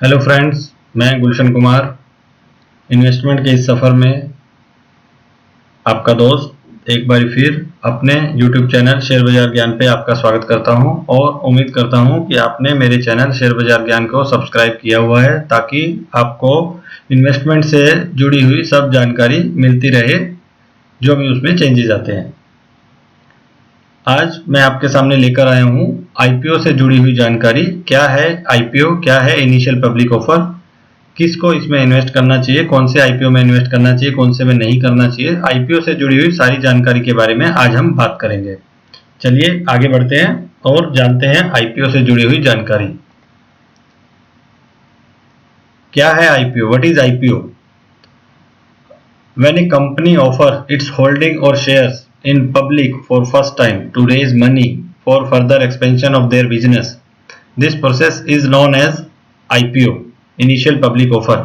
Hello friends, मैं Gulshan Kumar investment के इस सफ़र में आपका दोस्त एक बार फिर अपने यूट्यूब चैनल शेयर बाजार ज्ञान पे आपका स्वागत करता हूं और उम्मीद करता हूं कि आपने मेरे चैनल शेयर बाजार ज्ञान को सब्सक्राइब किया हुआ है ताकि आपको इन्वेस्टमेंट से जुड़ी हुई सब जानकारी मिलती रहे जो भी उसमें चेंजेस आते हैं। आज मैं आपके सामने लेकर आया हूं आईपीओ से जुड़ी हुई जानकारी। क्या है आईपीओ, क्या है इनिशियल पब्लिक ऑफर, किसको इसमें इन्वेस्ट करना चाहिए, कौन से आईपीओ में इन्वेस्ट करना चाहिए, कौन से में नहीं करना चाहिए। आईपीओ से जुड़ी हुई सारी जानकारी के बारे में आज हम बात करेंगे। चलिए आगे बढ़ते हैं और जानते हैं आईपीओ से जुड़ी हुई जानकारी। क्या है IPO? What is IPO? When a company offers its holding or shares in public for first time to raise money for further expansion of their business, this process is known as IPO, Initial Public Offer।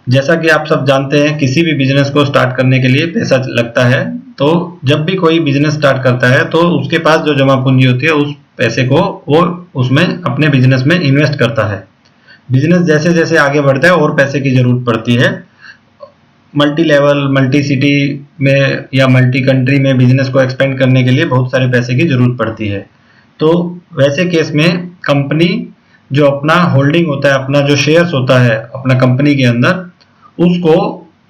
जैसा कि आप सब जानते हैं, किसी भी business को start करने के लिए पैसा लगता है। तो जब भी कोई बिजनेस स्टार्ट करता है तो उसके पास जो जमा पूंजी होती है उस पैसे को वो उसमें अपने बिजनेस में इन्वेस्ट करता है। बिजनेस जैसे जैसे आगे बढ़ता है और पैसे की जरूरत पड़ती है। मल्टी लेवल, मल्टी सिटी में या मल्टी कंट्री में बिजनेस को एक्सपेंड करने के लिए बहुत सारे पैसे की जरूरत पड़ती है। तो वैसे केस में कंपनी जो अपना होल्डिंग होता है, अपना जो शेयर्स होता है अपना कंपनी के अंदर, उसको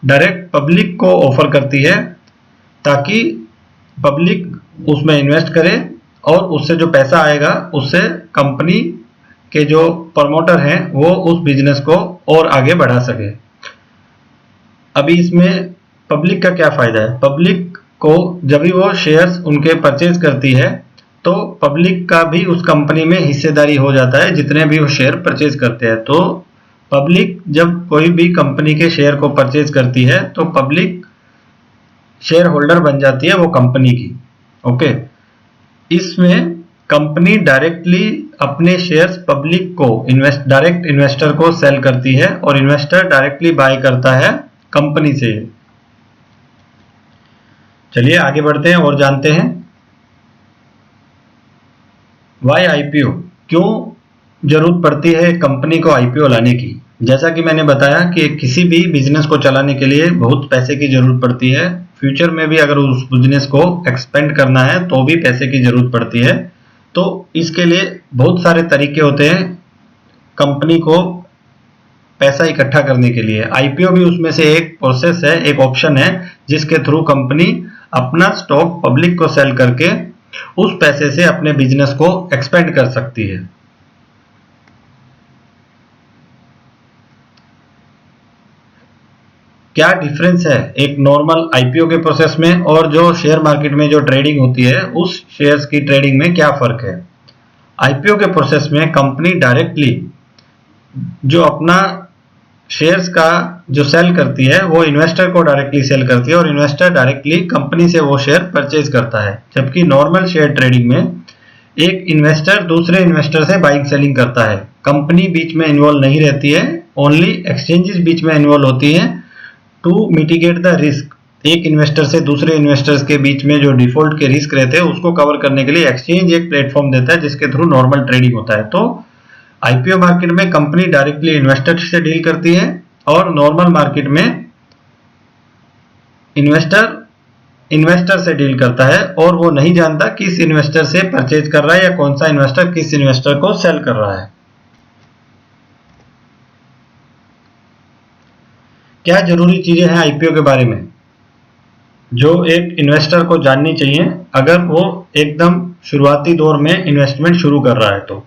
डायरेक्ट पब्लिक को ऑफर करती है ताकि पब्लिक उसमें इन्वेस्ट करे और उससे जो पैसा आएगा उससे कंपनी के जो प्रमोटर हैं वो उस बिजनेस को और आगे बढ़ा सके। अभी इसमें पब्लिक का क्या फायदा है? पब्लिक को जब भी वो शेयर्स उनके परचेज करती है तो पब्लिक का भी उस कंपनी में हिस्सेदारी हो जाता है जितने भी वो शेयर परचेज करते हैं। तो पब्लिक जब कोई भी कंपनी के शेयर को परचेज करती है तो पब्लिक शेयर होल्डर बन जाती है वो कंपनी की। ओके, इसमें कंपनी डायरेक्टली अपने शेयर्स पब्लिक को डायरेक्ट इन्वेस्टर को सेल करती है और इन्वेस्टर डायरेक्टली बाय करता है कंपनी से। चलिए आगे बढ़ते हैं और जानते हैं वाई आईपीओ, क्यों जरूरत पड़ती है कंपनी को आईपीओ लाने की। जैसा कि मैंने बताया कि किसी भी बिजनेस को चलाने के लिए बहुत पैसे की जरूरत पड़ती है। फ्यूचर में भी अगर उस बिजनेस को एक्सपेंड करना है तो भी पैसे की जरूरत पड़ती है। तो इसके लिए बहुत सारे तरीके होते हैं कंपनी को पैसा इकट्ठा करने के लिए। आईपीओ भी उसमें से एक प्रोसेस है, एक ऑप्शन है जिसके थ्रू कंपनी अपना स्टॉक पब्लिक को सेल करके उस पैसे से अपने बिजनेस को एक्सपेंड कर सकती है। क्या डिफरेंस है एक नॉर्मल आईपीओ के प्रोसेस में और जो शेयर मार्केट में जो ट्रेडिंग होती है उस शेयर्स की ट्रेडिंग में क्या फर्क है? आईपीओ के प्रोसेस में कंपनी डायरेक्टली जो अपना शेयर्स का जो सेल करती है वो इन्वेस्टर को डायरेक्टली सेल करती है और इन्वेस्टर डायरेक्टली कंपनी से वो शेयर परचेज करता है। जबकि नॉर्मल शेयर ट्रेडिंग में एक इन्वेस्टर दूसरे इन्वेस्टर से बाइंग सेलिंग करता है, कंपनी बीच में इन्वॉल्व नहीं रहती है, ओनली एक्सचेंजेस बीच में इन्वॉल्व होती हैं टू मिटिगेट द रिस्क। एक इन्वेस्टर से दूसरे इन्वेस्टर्स के बीच में जो डिफॉल्ट के रिस्क रहते हैं उसको कवर करने के लिए एक्सचेंज एक प्लेटफॉर्म देता है जिसके थ्रू नॉर्मल ट्रेडिंग होता है। तो आईपीओ मार्केट में कंपनी डायरेक्टली इन्वेस्टर से डील करती है और नॉर्मल मार्केट में इन्वेस्टर से डील करता है और वो नहीं जानता किस इन्वेस्टर से परचेज कर रहा है या कौन सा इन्वेस्टर किस इन्वेस्टर को सेल कर रहा है। क्या जरूरी चीजें हैं आईपीओ के बारे में जो एक इन्वेस्टर को जाननी चाहिए अगर वो एकदम शुरुआती दौर में इन्वेस्टमेंट शुरू कर रहा है? तो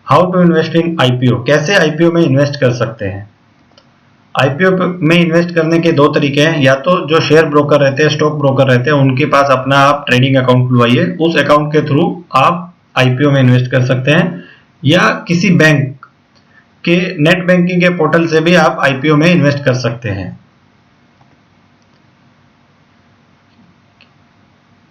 how to invest in IPO, कैसे आईपीओ में इन्वेस्ट कर सकते हैं? आईपीओ में इन्वेस्ट करने के दो तरीके हैं। या तो जो शेयर ब्रोकर रहते हैं, स्टॉक ब्रोकर रहते हैं, उनके पास अपना आप ट्रेडिंग अकाउंट खुलवाइए, उस अकाउंट के थ्रू आप आईपीओ में इन्वेस्ट कर सकते हैं। या किसी बैंक के नेट बैंकिंग के पोर्टल से भी आप आईपीओ में इन्वेस्ट कर सकते हैं।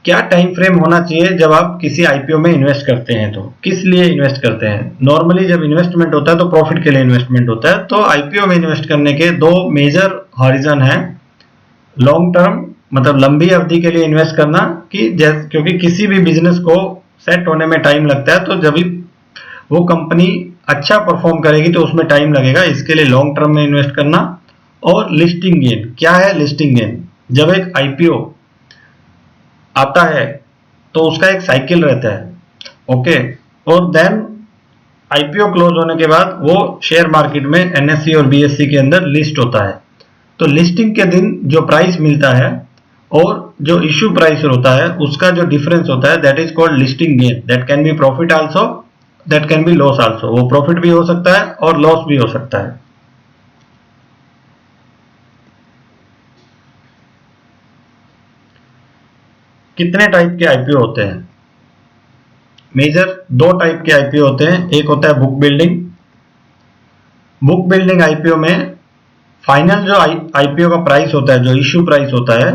क्या टाइम फ्रेम होना चाहिए जब आप किसी आईपीओ में इन्वेस्ट करते हैं? तो किस लिए इन्वेस्ट करते हैं? नॉर्मली जब इन्वेस्टमेंट होता है तो प्रॉफिट के लिए इन्वेस्टमेंट होता है। तो आईपीओ में इन्वेस्ट करने के दो मेजर हॉरिजन है। लॉन्ग टर्म मतलब लंबी अवधि के लिए इन्वेस्ट करना क्योंकि किसी भी बिजनेस को सेट होने में टाइम लगता है, तो जब वो कंपनी अच्छा परफॉर्म करेगी तो उसमें टाइम लगेगा, इसके लिए लॉन्ग टर्म में इन्वेस्ट करना। और लिस्टिंग गेन, क्या है लिस्टिंग गेन? जब एक आईपीओ आता है तो उसका एक साइकिल रहता है, ओके, और देन आईपीओ क्लोज होने के बाद वो शेयर मार्केट में एनएससी और बीएससी के अंदर लिस्ट होता है। तो लिस्टिंग के दिन जो प्राइस मिलता है और जो इश्यू प्राइस होता है उसका जो डिफरेंस होता है that is called listing gain. That can be profit also, that can be loss also. वो प्रॉफिट भी हो सकता है और लॉस भी हो सकता है। कितने टाइप के आईपीओ होते हैं? मेजर दो टाइप के आईपीओ होते हैं। एक होता है book building. Book building IPO में फाइनल जो आईपीओ का प्राइस होता है, जो इश्यू प्राइस होता है,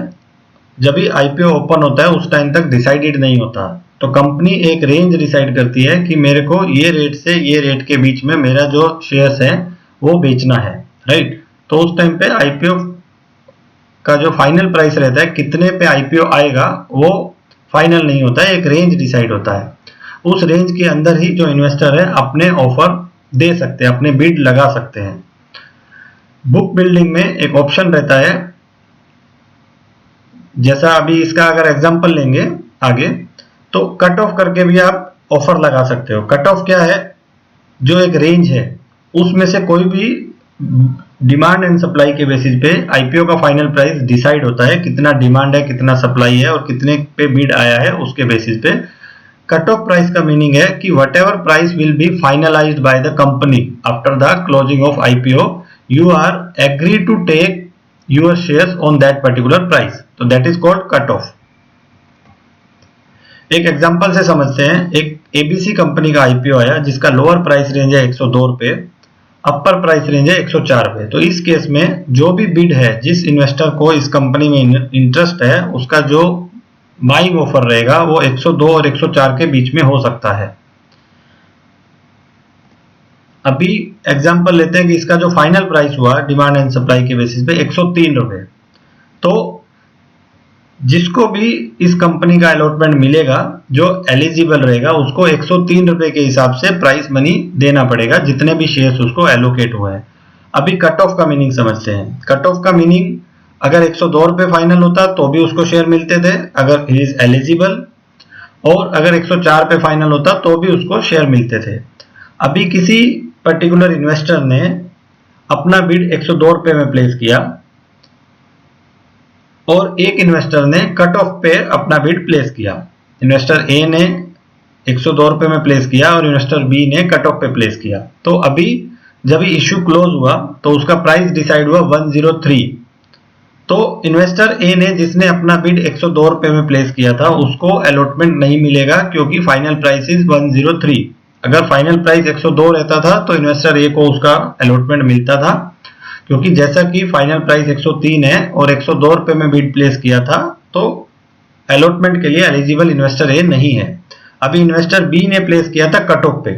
जब भी आईपीओ ओपन होता है उस टाइम तक डिसाइडेड नहीं होता। तो कंपनी एक रेंज डिसाइड करती है कि मेरे को ये रेट से ये रेट के बीच में मेरा जो शेयर्स है वो बेचना है, राइट। तो उस टाइम पे आईपीओ का जो फाइनल प्राइस रहता है, कितने पे आईपीओ आएगा, वो फाइनल नहीं होता है, एक रेंज डिसाइड होता है। उस रेंज के अंदर ही जो इन्वेस्टर है अपने ऑफर दे सकते हैं, अपने बिड लगा सकते हैं। बुक बिल्डिंग में एक ऑप्शन रहता है, जैसा अभी इसका अगर एग्जांपल लेंगे आगे, तो कट ऑफ करके भी आप ऑफर लगा सकते हो। कट ऑफ क्या है? जो एक रेंज है उसमें से कोई भी डिमांड एंड सप्लाई के बेसिस पे आईपीओ का फाइनल प्राइस डिसाइड होता है, कितना डिमांड है, कितना सप्लाई है और कितने पे बिड आया है उसके बेसिस पे। कट ऑफ प्राइस का मीनिंग है कि whatever price will be finalised by the company after the closing of IPO, you are agree to take your shares on that particular price, तो that is called cut off। एक example से समझते हैं। एक ABC company का IPO आया जिसका lower price range है 102 रुपए, अपर प्राइस रेंज है 104 रुपए। तो इस केस में जो भी बिड है, जिस इन्वेस्टर को इस कंपनी में इंटरेस्ट है, उसका जो बाइंग ऑफर रहेगा वो 102 और 104 के बीच में हो सकता है। अभी एग्जांपल लेते हैं कि इसका जो फाइनल प्राइस हुआ डिमांड एंड सप्लाई के बेसिस पे 103 रुपए। तो जिसको भी इस कंपनी का अलॉटमेंट मिलेगा, जो एलिजिबल रहेगा, उसको 103 रुपए के हिसाब से प्राइस मनी देना पड़ेगा, जितने भी शेयर्स उसको एलोकेट हुए हैं। अभी कट ऑफ का मीनिंग समझते हैं। कट ऑफ का मीनिंग, अगर 102 रुपए फाइनल होता तो भी उसको शेयर मिलते थे अगर ही इज एलिजिबल, और अगर 104 पे फाइनल होता तो भी उसको शेयर मिलते थे। अभी किसी पर्टिकुलर इन्वेस्टर ने अपना बिड 102 रुपए में प्लेस किया और एक इन्वेस्टर ने कट ऑफ पे अपना बिड प्लेस किया। इन्वेस्टर ए ने 102 रुपए में प्लेस किया और इन्वेस्टर बी ने कट ऑफ पे प्लेस किया। तो अभी जब इश्यू क्लोज हुआ तो उसका प्राइस डिसाइड हुआ 103। तो इन्वेस्टर ए ने, जिसने अपना बिड 102 रुपए में प्लेस किया था, उसको अलॉटमेंट नहीं मिलेगा क्योंकि फाइनल प्राइस इज 103। अगर फाइनल प्राइस 102 रहता था तो इन्वेस्टर ए को उसका अलॉटमेंट मिलता था, क्योंकि जैसा कि फाइनल प्राइस 103 है और 102 रुपए में बिड प्लेस किया था, तो अलॉटमेंट के लिए एलिजिबल इन्वेस्टर ए नहीं है। अभी इन्वेस्टर बी ने प्लेस किया था कट ऑफ पे।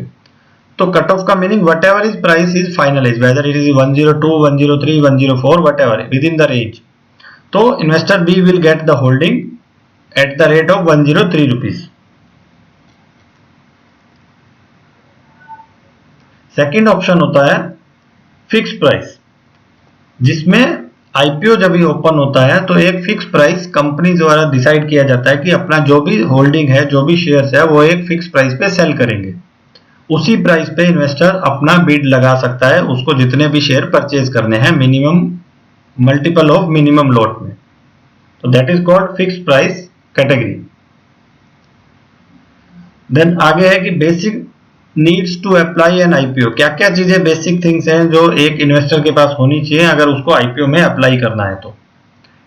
तो कट ऑफ का meaning whatever is price is finalised, whether it is 102, 103, 104, whatever within the range. तो investor B will get the holding at the rate of 103 rupees. Second option होता है fix price, जिसमें IPO जब भी open होता है तो एक फिक्स प्राइस कंपनी द्वारा डिसाइड किया जाता है कि अपना जो भी होल्डिंग है, जो भी शेयर्स है, वो एक फिक्स प्राइस पे सेल करेंगे। उसी प्राइस पे इन्वेस्टर अपना बिड लगा सकता है, उसको जितने भी शेयर परचेज करने हैं, minimum multiple of minimum lot में। तो that is called fix price category. Then आगे है कि basic needs to apply an IPO. क्या क्या चीजें बेसिक थिंग्स हैं जो एक इन्वेस्टर के पास होनी चाहिए अगर उसको आईपीओ में अप्लाई करना है। तो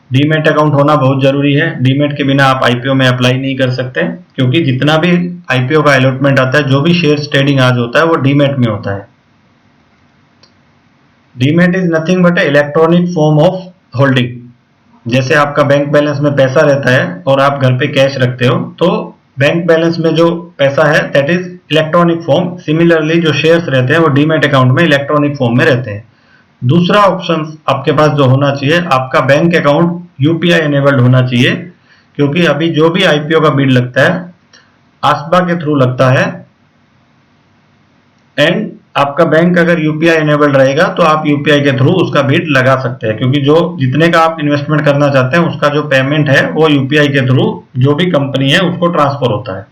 डीमैट अकाउंट होना बहुत जरूरी है। डीमैट के बिना आप आईपीओ में अप्लाई नहीं कर सकते, क्योंकि जितना भी आईपीओ का अलॉटमेंट आता है, जो भी शेयर ट्रेडिंग आज होता है, वो डीमैट में होता है। Demat is nothing but A electronic form of holding. जैसे आपका बैंक बैलेंस में पैसा रहता है और आप घर पे कैश रखते हो, तो बैंक बैलेंस में जो पैसा है that is electronic form. Similarly जो शेयर्स रहते हैं वो डीमैट अकाउंट में इलेक्ट्रॉनिक फॉर्म में रहते हैं। दूसरा ऑप्शन आपके पास जो होना चाहिए, आपका बैंक अकाउंट यूपीआई एनेबल्ड होना चाहिए, क्योंकि अभी जो भी आईपीओ का बिड लगता है आसबा के थ्रू लगता है, एंड आपका बैंक अगर यूपीआई इनेबल्ड रहेगा तो आप यूपीआई के थ्रू उसका बिड लगा सकते हैं, क्योंकि जो जितने का आप इन्वेस्टमेंट करना चाहते हैं उसका जो पेमेंट है वो यूपीआई के थ्रू जो भी कंपनी है उसको ट्रांसफर होता है।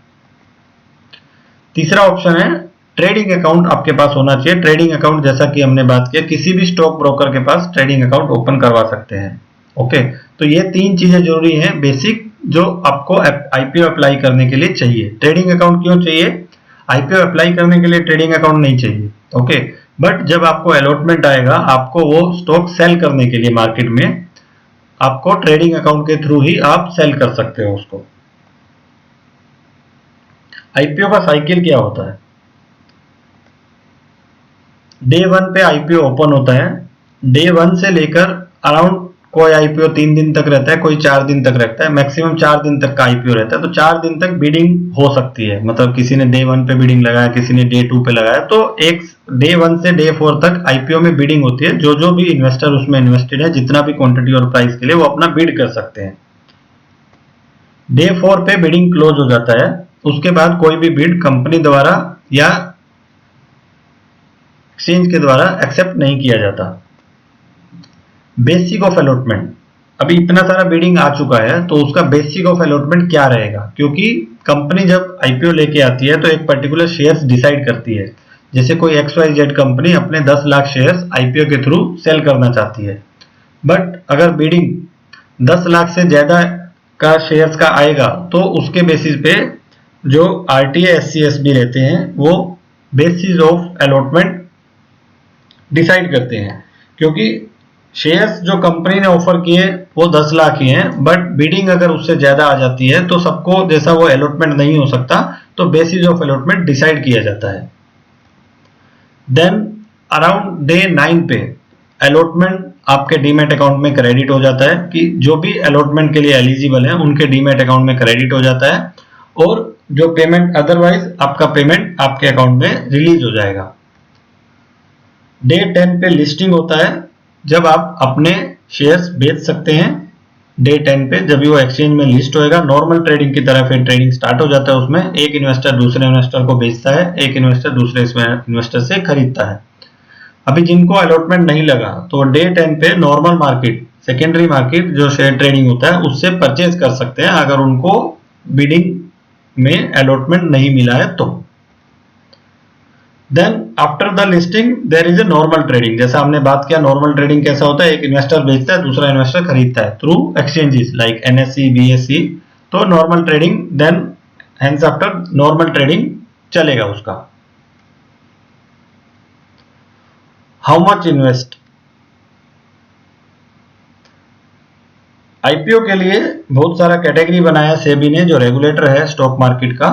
तीसरा ऑप्शन है ट्रेडिंग अकाउंट आपके पास होना चाहिए। ट्रेडिंग अकाउंट जैसा कि हमने बात किया, किसी भी स्टॉक ब्रोकर के पास ट्रेडिंग अकाउंट ओपन करवा सकते हैं। ओके, तो ये 3 चीजें जरूरी हैं बेसिक, जो आपको आईपीओ अप्लाई करने के लिए चाहिए। ट्रेडिंग अकाउंट क्यों चाहिए? आईपीओ अप्लाई करने के लिए ट्रेडिंग अकाउंट नहीं चाहिए। ओके, बट जब आपको अलॉटमेंट आएगा, आपको वो स्टॉक सेल करने के लिए मार्केट में, आपको ट्रेडिंग अकाउंट के थ्रू ही आप सेल कर सकते हो उसको। आईपीओ का साइकिल क्या होता है? डे 1 पे आईपीओ ओपन होता है। डे 1 से लेकर अराउंड कोई आईपीओ 3 दिन तक रहता है, कोई 4 दिन तक रहता है, मैक्सिमम 4 दिन तक का आईपीओ रहता है। तो 4 दिन तक बिडिंग हो सकती है, मतलब किसी ने डे 1 पे बिडिंग लगाया, किसी ने डे 2 पे लगाया, तो एक डे 1 से डे 4 तक आईपीओ में बिडिंग होती है। जो जो भी इन्वेस्टर उसमें इन्वेस्टेड है, जितना भी क्वांटिटी और प्राइस के लिए, वो अपना बिड कर सकते हैं। डे 4 पे बिडिंग क्लोज हो जाता है। उसके बाद कोई भी बिड कंपनी द्वारा या एक्सचेंज के द्वारा एक्सेप्ट नहीं किया जाता। बेसिक ऑफ अलॉटमेंट, अभी इतना सारा बिडिंग आ चुका है तो उसका बेसिक ऑफ अलॉटमेंट क्या रहेगा? क्योंकि कंपनी जब आईपीओ लेके आती है तो एक पर्टिकुलर शेयर्स डिसाइड करती है। जैसे कोई XYZ कंपनी अपने 10 लाख शेयर्स आईपीओ के थ्रू सेल करना चाहती है, बट अगर बिडिंग 10 लाख से ज्यादा का शेयर्स का आएगा तो उसके बेसिस पे जो आरटीए SCSB रहते हैं वो बेसिस ऑफ अलॉटमेंट डिसाइड करते हैं। क्योंकि शेयर्स जो कंपनी ने ऑफर किए वो 10 लाख ही हैं, बट बिडिंग अगर उससे ज्यादा आ जाती है तो सबको जैसा वो अलॉटमेंट नहीं हो सकता, तो बेसिस ऑफ अलॉटमेंट डिसाइड किया जाता है। देन अराउंड डे 9 पे अलॉटमेंट आपके डीमैट अकाउंट में क्रेडिट हो जाता है, कि जो भी अलॉटमेंट के लिए एलिजिबल है उनके डीमैट अकाउंट में क्रेडिट हो जाता है, और जो पेमेंट अदरवाइज आपका पेमेंट आपके अकाउंट में रिलीज हो जाएगा। डे 10 पे लिस्टिंग होता है, जब आप अपने शेयर्स बेच सकते हैं। डे 10 पे जब वो एक्सचेंज में लिस्ट होएगा, नॉर्मल ट्रेडिंग की तरह फिर ट्रेडिंग स्टार्ट हो जाता है। उसमें एक इन्वेस्टर दूसरे इन्वेस्टर को बेचता है, एक इन्वेस्टर दूसरे इन्वेस्टर से खरीदता है। अभी जिनको अलॉटमेंट नहीं लगा तो डे 10 पे नॉर्मल मार्केट, सेकेंडरी मार्केट जो शेयर ट्रेडिंग होता है उससे परचेज कर सकते हैं, अगर उनको बिडिंग में अलॉटमेंट नहीं मिला है तो। Then after the listing there is a normal trading. जैसा हमने बात किया, नॉर्मल ट्रेडिंग कैसा होता है? एक इन्वेस्टर बेचता है, दूसरा इन्वेस्टर खरीदता है through exchanges like NSE BSE। तो normal trading, then hence after normal trading चलेगा उसका। How much invest? आईपीओ के लिए बहुत सारा कैटेगरी बनाया सेबी ने, जो रेगुलेटर है स्टॉक मार्केट का।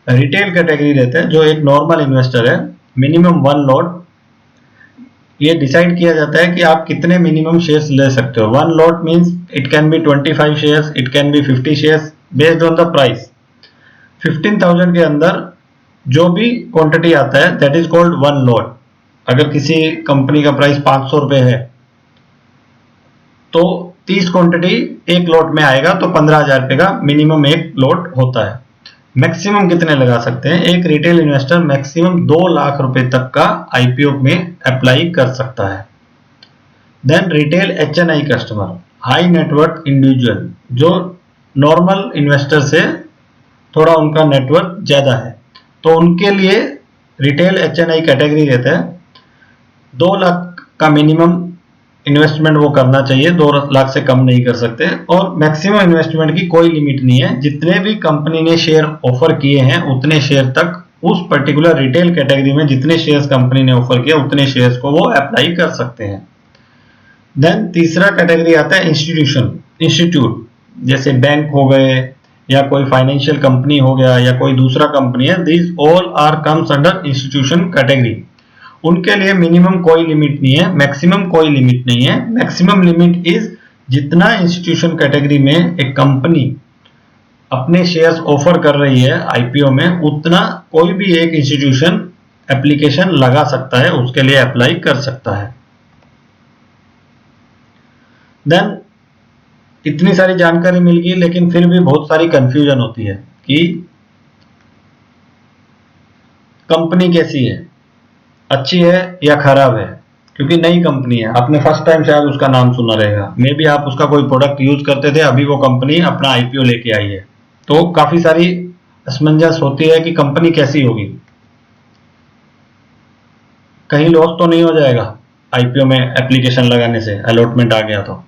रिटेल कैटेगरी रहता है, जो एक नॉर्मल इन्वेस्टर है, मिनिमम 1 लॉट। ये डिसाइड किया जाता है कि आप कितने मिनिमम शेयर्स ले सकते हो। 1 lot means it can be 25 shares, it can be 50 shares based on the price. 15,000 के अंदर जो भी क्वांटिटी आता है दैट इज कॉल्ड 1 लॉट। अगर किसी कंपनी का प्राइस 500 रुपए है तो 30 क्वांटिटी एक लॉट में आएगा, तो 15,000 रुपए का मिनिमम एक लॉट होता है। मैक्सिमम कितने लगा सकते हैं? एक रिटेल इन्वेस्टर मैक्सिमम 2 लाख रुपए तक का आईपीओ में अप्लाई कर सकता है। Then retail HNI customer, high net worth individual, जो नॉर्मल इन्वेस्टर से थोड़ा उनका नेटवर्थ ज्यादा है, तो उनके लिए रिटेल HNI कैटेगरी रहता है। 2 लाख का मिनिमम इन्वेस्टमेंट वो करना चाहिए, 2 लाख से कम नहीं कर सकते, और मैक्सिमम इन्वेस्टमेंट की कोई लिमिट नहीं है। जितने भी कंपनी ने शेयर ऑफर किए हैं उतने शेयर तक उस पर्टिकुलर रिटेल कैटेगरी में जितने शेयर्स कंपनी ने ऑफर किया उतने शेयर्स को वो अप्लाई कर सकते हैं। देन तीसरा कैटेगरी आता है इंस्टीट्यूट, जैसे बैंक हो गए या कोई फाइनेंशियल कंपनी हो गया या कोई दूसरा कंपनी है। This all are comes under institution category. उनके लिए मिनिमम कोई लिमिट नहीं है, मैक्सिमम कोई लिमिट नहीं है। मैक्सिमम लिमिट इज जितना इंस्टीट्यूशन कैटेगरी में एक कंपनी अपने शेयर्स ऑफर कर रही है आईपीओ में, उतना कोई भी एक इंस्टीट्यूशन एप्लीकेशन लगा सकता है, उसके लिए अप्लाई कर सकता है। देन इतनी सारी जानकारी मिल गई, लेकिन फिर भी बहुत सारी कंफ्यूजन होती है कि कंपनी कैसी है। अच्छी है या खराब है, क्योंकि नई कंपनी है, आपने फर्स्ट टाइम शायद उसका नाम सुना रहेगा, मे बी आप उसका कोई प्रोडक्ट यूज करते थे, अभी वो कंपनी अपना आईपीओ लेके आई है, तो काफी सारी असमंजस होती है कि कंपनी कैसी होगी, कहीं लॉस तो नहीं हो जाएगा आईपीओ में एप्लीकेशन लगाने से, अलॉटमेंट आ गया तो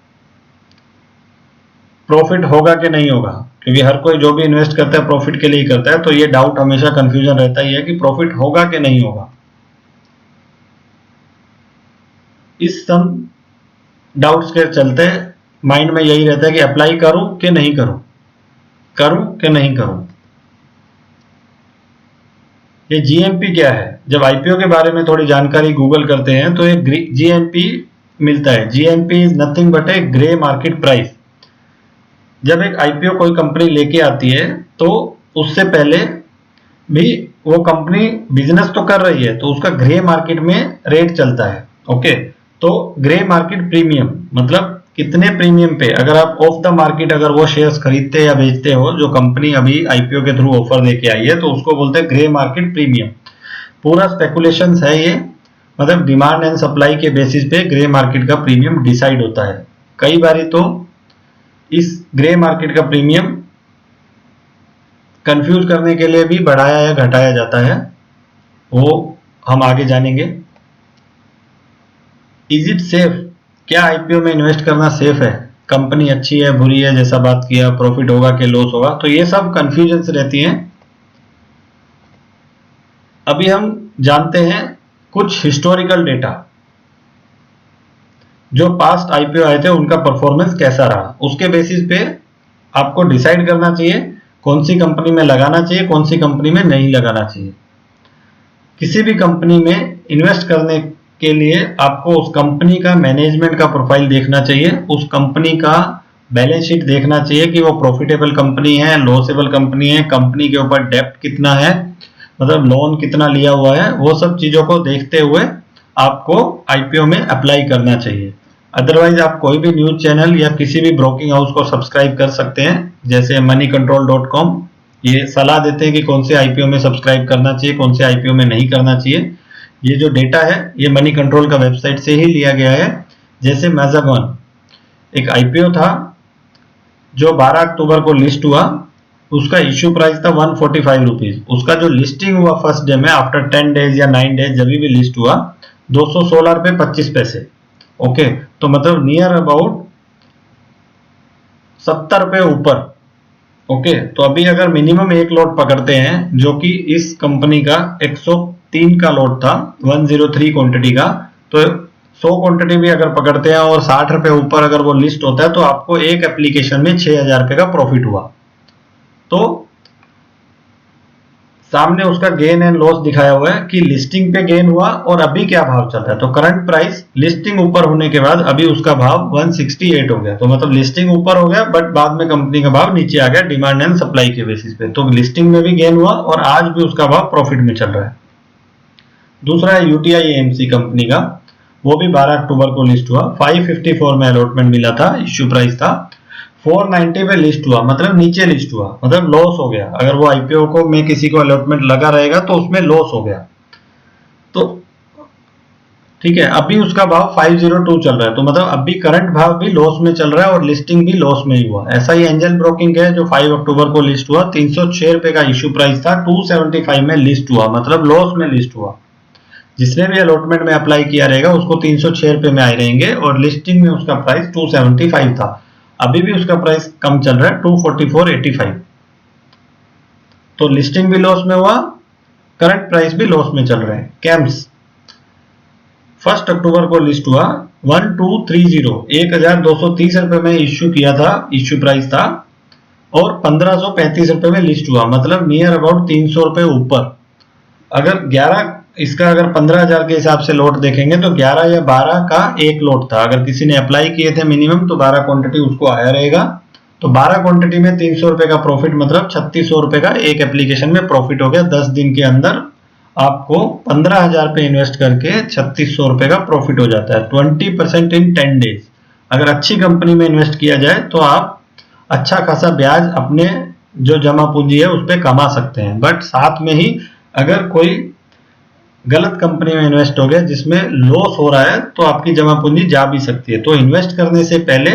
प्रॉफिट होगा कि नहीं होगा, क्योंकि हर कोई जो भी इन्वेस्ट करता है प्रॉफिट के लिए ही करता है, तो ये डाउट हमेशा कंफ्यूजन रहता ही है कि प्रॉफिट होगा कि नहीं होगा। इस सब डाउट्स के चलते माइंड में यही रहता है कि अप्लाई करूं कि नहीं करूं, करूं कि नहीं करूं। ये जीएमपी क्या है, जब आईपीओ के बारे में थोड़ी जानकारी गूगल करते हैं तो एक जीएमपी मिलता है। GMP is nothing but A grey market price. जब एक आईपीओ कोई कंपनी लेके आती है तो उससे पहले भी वो कंपनी बिजनेस तो कर रही है, तो उसका ग्रे मार्केट में रेट चलता है। ओके, तो ग्रे मार्केट प्रीमियम मतलब कितने प्रीमियम पे, अगर आप ऑफ द मार्केट अगर वो शेयर्स खरीदते या बेचते हो, जो कंपनी अभी आईपीओ के थ्रू ऑफर देके आई है, तो उसको बोलते हैं ग्रे मार्केट प्रीमियम। पूरा स्पेकुलेशन है ये, मतलब डिमांड एंड सप्लाई के बेसिस पे ग्रे मार्केट का प्रीमियम डिसाइड होता है। कई बार तो इस ग्रे मार्केट का प्रीमियम कंफ्यूज करने के लिए भी बढ़ाया या घटाया जाता है, वो हम आगे जानेंगे। इज इट सेफ, क्या आईपीओ में इन्वेस्ट करना सेफ है, कंपनी अच्छी है बुरी है, जैसा बात किया, प्रॉफिट होगा कि लॉस होगा, तो ये सब कंफ्यूजन रहती हैं। अभी हम जानते हैं कुछ हिस्टोरिकल डेटा, जो पास्ट आईपीओ आए थे उनका परफॉर्मेंस कैसा रहा, उसके बेसिस पे आपको डिसाइड करना चाहिए कौन सी कंपनी में लगाना चाहिए, कौन सी कंपनी में नहीं लगाना चाहिए। किसी भी कंपनी में इन्वेस्ट करने के लिए आपको उस कंपनी का मैनेजमेंट का प्रोफाइल देखना चाहिए, उस कंपनी का बैलेंस शीट देखना चाहिए कि वो प्रॉफिटेबल कंपनी है, लॉसेबल कंपनी है, कंपनी के ऊपर डेप्ट कितना है, मतलब लोन कितना लिया हुआ है, वो सब चीजों को देखते हुए आपको आईपीओ में अप्लाई करना चाहिए। अदरवाइज आप कोई भी न्यूज चैनल या किसी भी ब्रोकिंग हाउस को सब्सक्राइब कर सकते हैं, जैसे moneycontrol.com, ये सलाह देते हैं कि कौन से आईपीओ में सब्सक्राइब करना चाहिए, कौन से आईपीओ में नहीं करना चाहिए। ये जो डेटा है ये मनी कंट्रोल का वेबसाइट से ही लिया गया है। जैसे मैजागॉन एक आईपीओ था जो 12 अक्टूबर को लिस्ट हुआ, उसका इश्यू प्राइस था 145 रुपीज, उसका जो लिस्टिंग हुआ फर्स्ट डे में आफ्टर 10 डेज या 9 डेज जब भी लिस्ट हुआ 216 रुपए 25 पैसे। ओके, तो मतलब नियर अबाउट 70 रुपए ऊपर। ओके, तो अभी अगर मिनिमम एक लॉट पकड़ते हैं, जो कि इस कंपनी का 103 का लॉट था, 103 क्वांटिटी का, तो 100 क्वांटिटी भी अगर पकड़ते हैं और 60 रुपए ऊपर अगर वो लिस्ट होता है, तो आपको एक एप्लीकेशन में 6000 रुपए का प्रॉफिट हुआ। तो सामने उसका गेन एंड लॉस दिखाया हुआ है कि लिस्टिंग पे गेन हुआ और अभी क्या भाव चल रहा है। तो करंट प्राइस लिस्टिंग ऊपर होने के बाद अभी उसका भाव 168 हो गया, तो मतलब लिस्टिंग ऊपर हो गया बट बाद में कंपनी का भाव नीचे आ गया डिमांड एंड सप्लाई के बेसिस पे। तो लिस्टिंग में भी गेन हुआ और आज भी उसका भाव प्रॉफिट में चल रहा है। दूसरा है यूटीआई एएमसी कंपनी का, वो भी 12 अक्टूबर को लिस्ट हुआ, 554 में अलॉटमेंट मिला था, इश्यू प्राइस था 490 पे लिस्ट हुआ, मतलब नीचे लिस्ट हुआ, मतलब लॉस हो गया। अगर वो आईपीओ को में किसी को अलॉटमेंट लगा रहेगा तो उसमें लॉस हो गया। तो ठीक है, अभी उसका भाव 502 चल रहा है, तो मतलब अभी करंट भाव भी लॉस में चल रहा है और लिस्टिंग भी लॉस में ही हुआ। ऐसा ही एंजल ब्रोकिंग है जो 5 अक्टूबर को लिस्ट हुआ, 306 रुपए का इश्यू प्राइस था, 275 में लिस्ट हुआ, मतलब लॉस में लिस्ट हुआ। जिसने भी अलॉटमेंट में अप्लाई किया रहेगा उसको 306 रुपए में आए रहेंगे और लिस्टिंग में उसका प्राइस 275 था। अभी भी उसका प्राइस कम चल रहा है 244.85, तो लिस्टिंग भी लॉस में हुआ, करंट प्राइस भी लॉस में चल रहे हैं। कैम्स 1 अक्टूबर को लिस्ट हुआ 1230 रुपए में इश्यू किया था, इश्यू प्राइस था, और 1535 रुपए में लिस्ट हुआ, मतलब नियर अबाउट 300 रुपए ऊपर। अगर 11 इसका अगर 15,000 के हिसाब से लॉट देखेंगे तो 11 या 12 का एक लॉट था। अगर किसी ने अप्लाई किए थे मिनिमम तो 12 क्वांटिटी उसको आया रहेगा, तो 12 क्वांटिटी में 300 रुपए का प्रॉफिट, मतलब 3600 रुपए का एक एप्लीकेशन में प्रॉफिट हो गया। 10 दिन के अंदर आपको 15,000 पे इन्वेस्ट करके 3600 रुपए का प्रॉफिट हो जाता है, 20% इन 10 डेज। अगर अच्छी कंपनी में इन्वेस्ट किया जाए तो आप अच्छा खासा ब्याज अपने जो जमा पूंजी है उस पर कमा सकते हैं। बट साथ में ही अगर कोई गलत कंपनी में इन्वेस्ट हो गया जिसमें लॉस हो रहा है, तो आपकी जमा पूंजी जा भी सकती है। तो इन्वेस्ट करने से पहले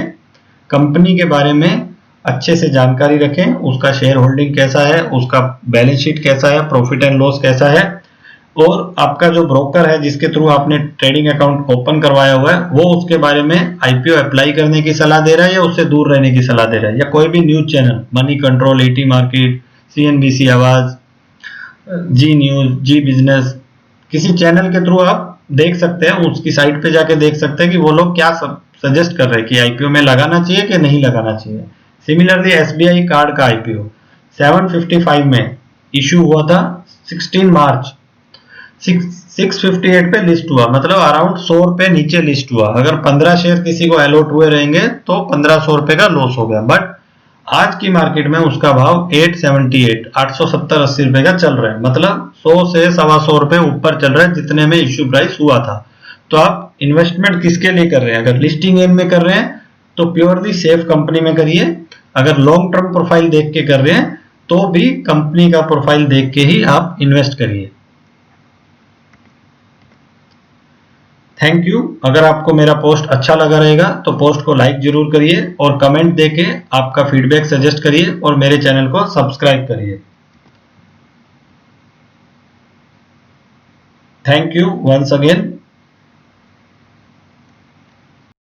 कंपनी के बारे में अच्छे से जानकारी रखें, उसका शेयर होल्डिंग कैसा है, उसका बैलेंस शीट कैसा है, प्रॉफिट एंड लॉस कैसा है, और आपका जो ब्रोकर है जिसके थ्रू आपने ट्रेडिंग अकाउंट ओपन करवाया हुआ है वो उसके बारे में आईपीओ अप्लाई करने की सलाह दे रहा है या उससे दूर रहने की सलाह दे रहा है, या कोई भी news channel, money control, ET market, CNBC आवाज, जी न्यूज, जी बिजनेस, किसी चैनल के थ्रू आप देख सकते हैं, उसकी साइट पे जाके देख सकते हैं कि वो लोग क्या सजेस्ट कर रहे हैं कि आईपीओ में लगाना चाहिए कि नहीं लगाना चाहिए। सिमिलरली एसबीआई कार्ड का आईपीओ 755 में इशू हुआ था, 16 मार्च 658 पे लिस्ट हुआ, मतलब अराउंड 100 रुपए नीचे लिस्ट हुआ। अगर 15 शेयर किसी को अलॉट हुए रहेंगे तो 1500 रुपए का लॉस हो गया, बट आज की मार्केट में उसका भाव 870-80 रुपए का चल रहा है, मतलब 100 से 125 रुपए ऊपर चल रहा है जितने में इश्यू प्राइस हुआ था। तो आप इन्वेस्टमेंट किसके लिए कर रहे हैं? अगर लिस्टिंग एम में कर रहे हैं तो प्योरली सेफ कंपनी में करिए, अगर लॉन्ग टर्म प्रोफाइल देख के कर रहे हैं तो भी कंपनी का प्रोफाइल देख के ही आप इन्वेस्ट करिए। Thank you. अगर आपको मेरा पोस्ट अच्छा लगा रहेगा तो पोस्ट को लाइक जरूर करिए और कमेंट देके आपका फीडबैक सजेस्ट करिए और मेरे चैनल को सब्सक्राइब करिए। Thank you once again.